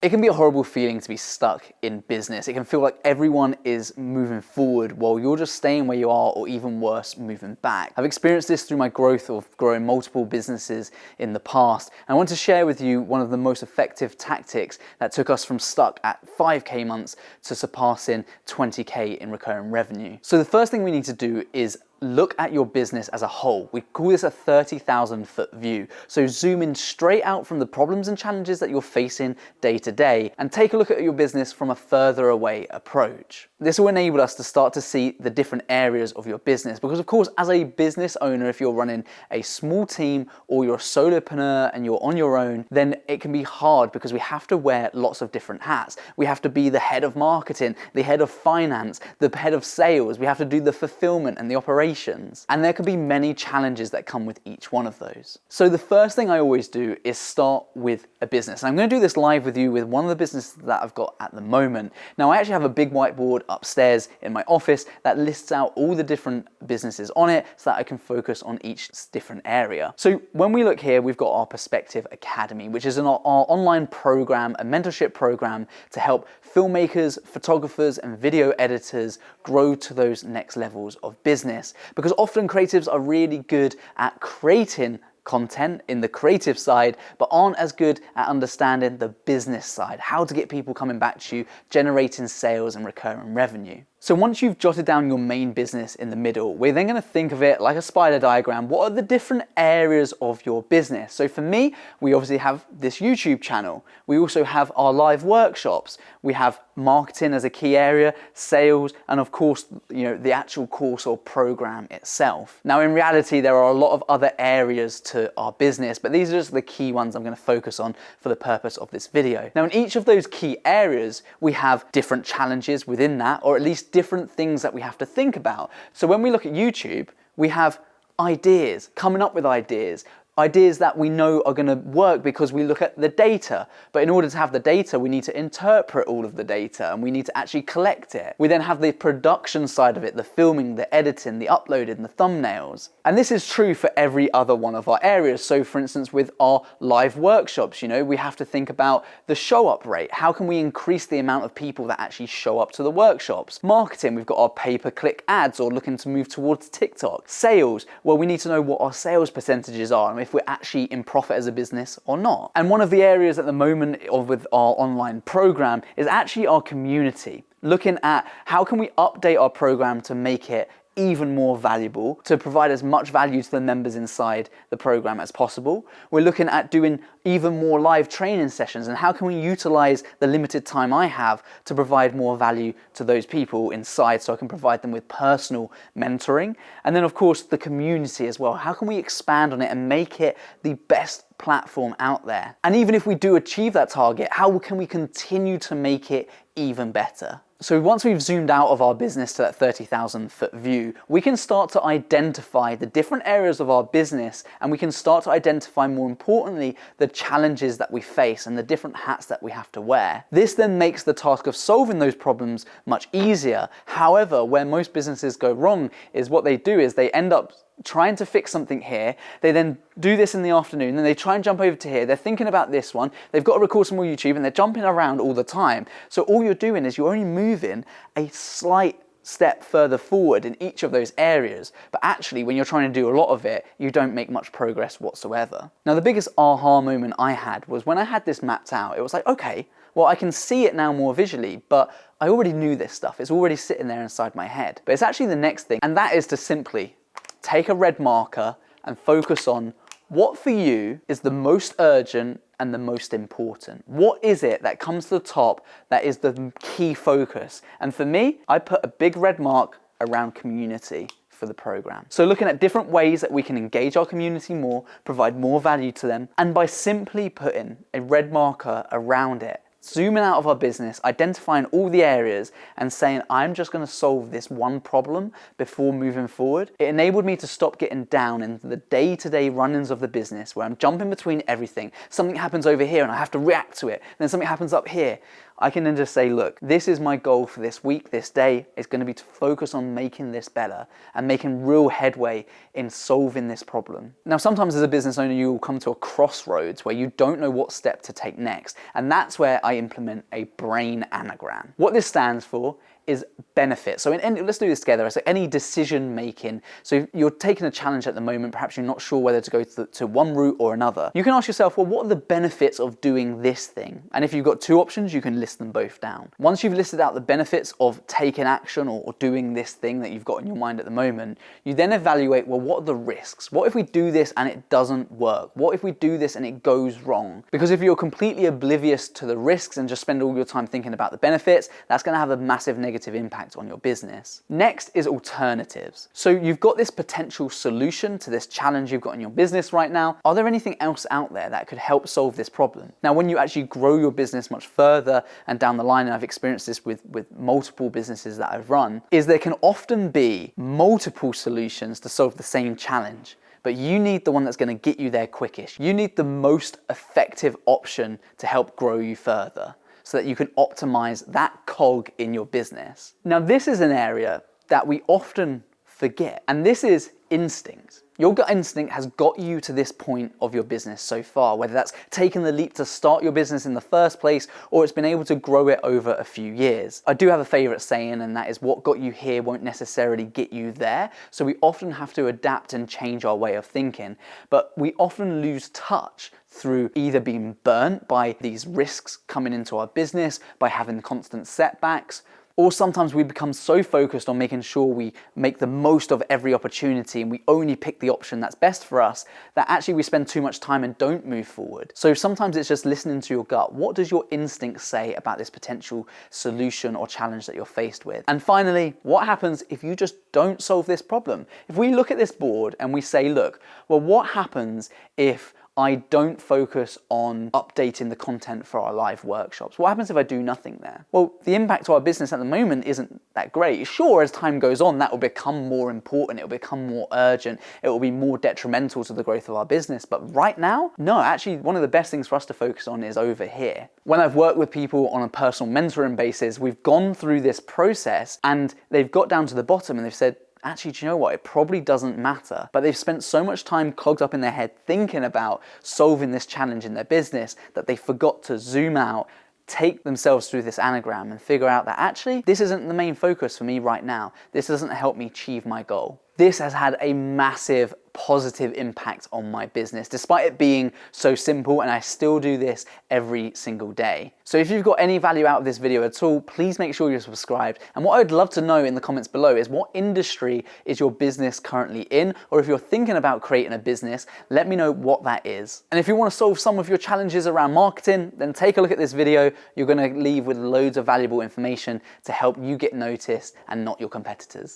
It can be a horrible feeling to be stuck in business. It can feel like everyone is moving forward while you're just staying where you are, or even worse, moving back. I've experienced this through my growth of growing multiple businesses in the past. And I want to share with you one of the most effective tactics that took us from stuck at 5K months to surpassing 20K in recurring revenue. So the first thing we need to do is look at your business as a whole. We call this a 30,000 foot view. So zoom in straight out from the problems and challenges that you're facing day to day and take a look at your business from a further away approach. This will enable us to start to see the different areas of your business, because of course, as a business owner, if you're running a small team or you're a solopreneur and you're on your own, then it can be hard because we have to wear lots of different hats. We have to be the head of marketing, the head of finance, the head of sales. We have to do the fulfillment and the operations. And there can be many challenges that come with each one of those. So the first thing I always do is start with a business. And I'm going to do this live with you with one of the businesses that I've got at the moment. Now, I actually have a big whiteboard upstairs in my office that lists out all the different businesses on it so that I can focus on each different area. So when we look here, we've got our Perspective Academy, which is our online program, a mentorship program to help filmmakers, photographers, and video editors grow to those next levels of business. Because often creatives are really good at creating content in the creative side, but aren't as good at understanding the business side, how to get people coming back to you, generating sales and recurring revenue. So once you've jotted down your main business in the middle, we're then going to think of it like a spider diagram. What are the different areas of your business? So for me, we obviously have this YouTube channel. We also have our live workshops. We have marketing as a key area, sales, and of course, the actual course or program itself. Now, in reality, there are a lot of other areas to our business, but these are just the key ones I'm going to focus on for the purpose of this video. Now, in each of those key areas, we have different challenges within that, or at least different things that we have to think about. So when we look at YouTube, we have ideas, coming up with ideas that we know are going to work because we look at the data. But in order to have the data, we need to interpret all of the data and we need to actually collect it. We then have the production side of it, the filming, the editing, the uploading, the thumbnails. And this is true for every other one of our areas. So for instance, with our live workshops, we have to think about the show up rate. How can we increase the amount of people that actually show up to the workshops? Marketing, we've got our pay-per-click ads or looking to move towards TikTok. Sales, well, we need to know what our sales percentages are and if we're actually in profit as a business or not. And one of the areas at the moment with our online program is actually our community. Looking at how can we update our program to make it even more valuable, to provide as much value to the members inside the program as possible. We're looking at doing even more live training sessions and how can we utilize the limited time I have to provide more value to those people inside so I can provide them with personal mentoring. And then of course the community as well. How can we expand on it and make it the best platform out there? And even if we do achieve that target, how can we continue to make it even better? So once we've zoomed out of our business to that 30,000 foot view, we can start to identify the different areas of our business, and we can start to identify, more importantly, the challenges that we face and the different hats that we have to wear. This then makes the task of solving those problems much easier. However, where most businesses go wrong is what they do is they end up trying to fix something here, they then do this in the afternoon, then they try and jump over to here, they're thinking about this one, they've got to record some more YouTube, and they're jumping around all the time. So all you're doing is you're only moving a slight step further forward in each of those areas. But actually, when you're trying to do a lot of it, you don't make much progress whatsoever. Now, the biggest aha moment I had was when I had this mapped out. It was like, okay, well, I can see it now more visually, but I already knew this stuff. It's already sitting there inside my head. But it's actually the next thing, and that is to simply take a red marker and focus on what for you is the most urgent and the most important. What is it that comes to the top that is the key focus? And for me, I put a big red mark around community for the program. So looking at different ways that we can engage our community more, provide more value to them, and by simply putting a red marker around it, zooming out of our business, identifying all the areas and saying, I'm just going to solve this one problem before moving forward. It enabled me to stop getting down into the day-to-day run-ins of the business where I'm jumping between everything. Something happens over here and I have to react to it. Then something happens up here. I can then just say, look, this is my goal for this week, this day. It's going to be to focus on making this better and making real headway in solving this problem. Now, sometimes as a business owner, you will come to a crossroads where you don't know what step to take next. And that's where I implement a brain anagram. What this stands for is benefit. So let's do this together. So any decision making. So you're taking a challenge at the moment, perhaps you're not sure whether to go to one route or another. You can ask yourself, well, what are the benefits of doing this thing? And if you've got two options, you can list them both down. Once you've listed out the benefits of taking action or doing this thing that you've got in your mind at the moment, you then evaluate, well, what are the risks? What if we do this and it doesn't work? What if we do this and it goes wrong? Because if you're completely oblivious to the risks and just spend all your time thinking about the benefits, that's going to have a massive negative impact on your business. Next is alternatives. So you've got this potential solution to this challenge you've got in your business right now. Are there anything else out there that could help solve this problem? Now, when you actually grow your business much further and down the line, and I've experienced this with multiple businesses that I've run, is there can often be multiple solutions to solve the same challenge. But you need the one that's going to get you there quickest. You need the most effective option to help grow you further, so that you can optimize that cog in your business. Now, this is an area that we often forget, and this is instinct. Your gut instinct has got you to this point of your business so far, whether that's taken the leap to start your business in the first place, or it's been able to grow it over a few years. I do have a favorite saying, and that is, what got you here won't necessarily get you there. So we often have to adapt and change our way of thinking, but we often lose touch through either being burnt by these risks coming into our business, by having constant setbacks, or sometimes we become so focused on making sure we make the most of every opportunity and we only pick the option that's best for us, that actually we spend too much time and don't move forward. So sometimes it's just listening to your gut. What does your instinct say about this potential solution or challenge that you're faced with? And finally, what happens if you just don't solve this problem? If we look at this board and we say, look, well, what happens if I don't focus on updating the content for our live workshops? What happens if I do nothing there? Well, the impact to our business at the moment isn't that great. Sure, as time goes on, that will become more important. It will become more urgent. It will be more detrimental to the growth of our business. But right now, no, actually, one of the best things for us to focus on is over here. When I've worked with people on a personal mentoring basis, we've gone through this process and they've got down to the bottom and they've said, actually, do you know what? It probably doesn't matter. But they've spent so much time clogged up in their head thinking about solving this challenge in their business that they forgot to zoom out, take themselves through this anagram and figure out that actually, this isn't the main focus for me right now. This doesn't help me achieve my goal. This has had a massive positive impact on my business, despite it being so simple, and I still do this every single day. So if you've got any value out of this video at all, please make sure you're subscribed. And what I'd love to know in the comments below is, what industry is your business currently in? Or if you're thinking about creating a business, let me know what that is. And if you want to solve some of your challenges around marketing, then take a look at this video. You're going to leave with loads of valuable information to help you get noticed and not your competitors.